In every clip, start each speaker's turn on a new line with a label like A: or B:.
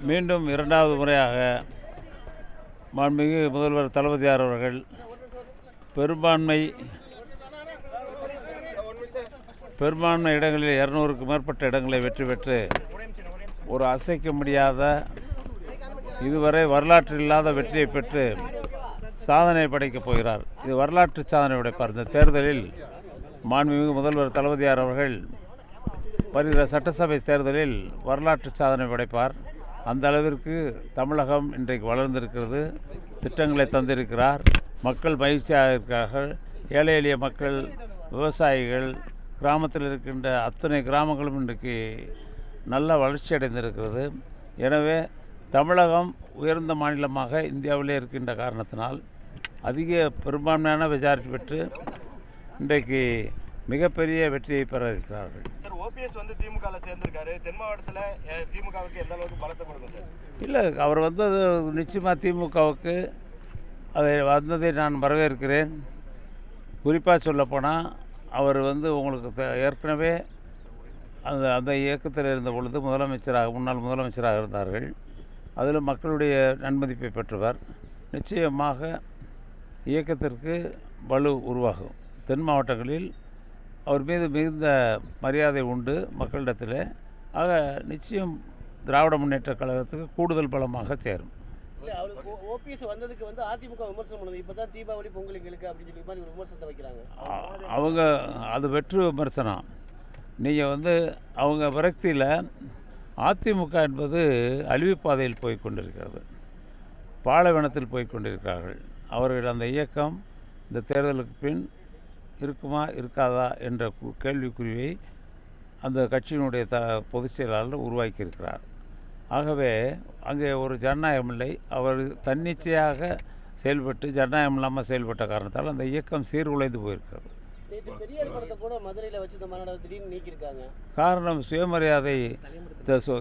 A: மீண்டும் இரண்டாவது முறையாக மாண்புமிகு முதல்வர் தளபதியார் அவர்கள் பெரும்பான்மை இடங்களில் 200க்கும் மேற்பட்ட இடங்களை வெற்றி பெற்று ஒரு அசைக்க முடியாத இதுவரை வரலாற்றில் இல்லாத வெற்றியை பெற்று சாதனை படைக்கப் போகிறார். இது வரலாற்று சாதனை படைப்பார். இந்த தேர்தலில் மாண்புமிகு முதல்வர் தளபதியார் அவர்கள் வருகிற சட்டசபை தேர்தலில் வரலாற்று சாதனை படைப்பார். அந்த அளவிற்கு தமிழகம் இன்றைக்கு வளர்ந்திருக்கிறது. திட்டங்களை தந்திருக்கிறார். மக்கள் மகிழ்ச்சியாக இருக்கிறார்கள். ஏழை எளிய மக்கள், விவசாயிகள், கிராமத்தில் இருக்கின்ற அத்தனை கிராமங்களும் இன்றைக்கு நல்ல வளர்ச்சி அடைந்திருக்கிறது. எனவே தமிழகம் உயர்ந்த மாநிலமாக இந்தியாவிலே இருக்கின்ற காரணத்தினால் அதிக பெரும்பான்மையான மெஜாரிட்டி பெற்று இன்றைக்கு மிகப்பெரிய வெற்றியை பெற இருக்கிறார்கள்.
B: ஓபிஎஸ் வந்து திமுகவில் சேர்ந்திருக்காரு. தென் மாவட்டத்தில் திமுகவுக்கு எந்த அளவுக்கு பலத்தை கொடுக்கும்?
A: இல்லை, அவர் வந்தது நிச்சயமாக திமுகவுக்கு அதை வந்ததை நான் வரவேற்கிறேன். குறிப்பாக சொல்லப்போனால் அவர் உங்களுக்கு ஏற்கனவே அந்த இயக்கத்தில் இருந்த பொழுது முன்னாள் முதலமைச்சராக இருந்தார்கள். அதில் மக்களுடைய நன்மதிப்பை பெற்றவர். நிச்சயமாக இயக்கத்திற்கு வலு உருவாகும். தென் மாவட்டங்களில் அவர் மீது மிகுந்த மரியாதை உண்டு மக்களிடத்தில். ஆக நிச்சயம் திராவிட முன்னேற்ற கழகத்துக்கு கூடுதல் பலமாக சேரும்.
C: ஓபிஎஸ் வந்ததுக்கு அதிமுக விமர்சனம் பண்ணுது. இப்போ தான் தீபாவளி பொங்கலுக்கு அப்படின்னு சொல்லி மாதிரி ஒரு விமர்சனத்தை வைக்கிறாங்க.
A: அவங்க அது வெற்று விமர்சனம். நீங்கள் அவங்க விரக்தியில் அதிமுக என்பது அழிவுப்பாதையில் போய் கொண்டிருக்கிறது. பாலைவனத்தில் போய் கொண்டிருக்கிறார்கள். அவர்கள் அந்த இயக்கம் இந்த தேர்தலுக்கு பின் இருக்குமா இருக்காதா என்ற கேள்விக்குறியை அந்த கட்சியினுடைய பொதுச் செயலாளர் உருவாக்கியிருக்கிறார். ஆகவே அங்கே ஒரு ஜனநாயகம் இல்லை. அவர் தன்னிச்சையாக செயல்பட்டு ஜனநாயகம் இல்லாமல் செயல்பட்ட காரணத்தால் அந்த இயக்கம் சீர்குலைந்து போயிருக்கிறது. காரணம் சுயமரியாதை.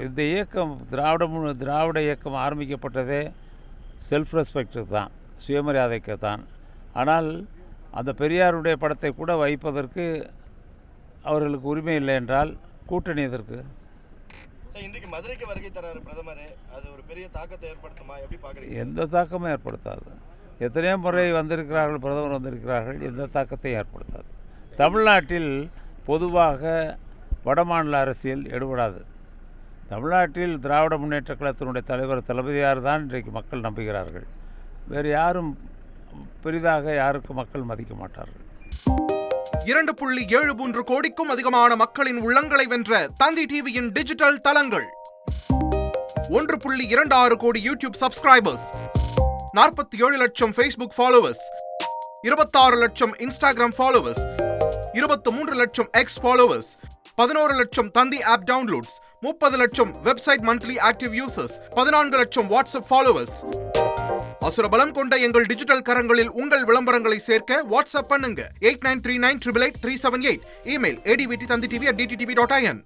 A: இந்த இயக்கம் திராவிட இயக்கம் ஆரம்பிக்கப்பட்டதே செல்ஃப் ரெஸ்பெக்டுக்கு தான், சுயமரியாதைக்கு தான். ஆனால் அந்த பெரியாருடைய படத்தை கூட வைப்பதற்கு அவர்களுக்கு உரிமை இல்லை என்றால் கூட்டணி எதற்கு?
B: இன்றைக்கு மதுரைக்கு வருகை தராரு பிரதமர். அது ஒரு பெரிய தாக்கத்தை ஏற்படுத்துமா? எப்படி பார்க்குறீங்க?
A: எந்த தாக்கமும் ஏற்படுத்தாது. எத்தனையோ முறை வந்திருக்கிறார்கள், பிரதமர் வந்திருக்கிறார்கள், எந்த தாக்கத்தையும் ஏற்படுத்தாது. தமிழ்நாட்டில் பொதுவாக வடமாநில அரசியல் எடுபடாது. தமிழ்நாட்டில் திராவிட முன்னேற்ற கழகத்தினுடைய தலைவர் தளபதியார் தான் இன்றைக்கு மக்கள் நம்புகிறார்கள். வேறு யாரும் பெரிதாக யாருக்கும் மக்கள் மதிக்க மாட்டார்கள்.
D: 2.73 கோடிக்கும் அதிகமான மக்களின் உள்ளங்களை வென்ற தந்தி டிவியின் டிஜிட்டல் தளங்கள். 1.26 கோடி யூடியூப் சப்ஸ்கிரைபர்ஸ், 47 லட்சம் ஃபேஸ்புக் ஃபாலோவர்ஸ், 26 லட்சம் இன்ஸ்டாகிராம் ஃபாலோவர்ஸ், 23 லட்சம் எக்ஸ் ஃபாலோவர்ஸ், 11 லட்சம் தந்தி ஆப் டவுன்லோட்ஸ், 30 லட்சம் வெப்சைட் மந்த்லி ஆக்டிவ் யூசர்ஸ், 14 லட்சம் வாட்ஸ்அப் ஃபாலோவர்ஸ். அசுரபலம் கொண்ட எங்கள் டிஜிட்டல் கரங்களில் உங்கள் விளம்பரங்களை சேர்க்க வாட்ஸ்அப் பண்ணுங்க 8939883778. Email advt@dttv.in.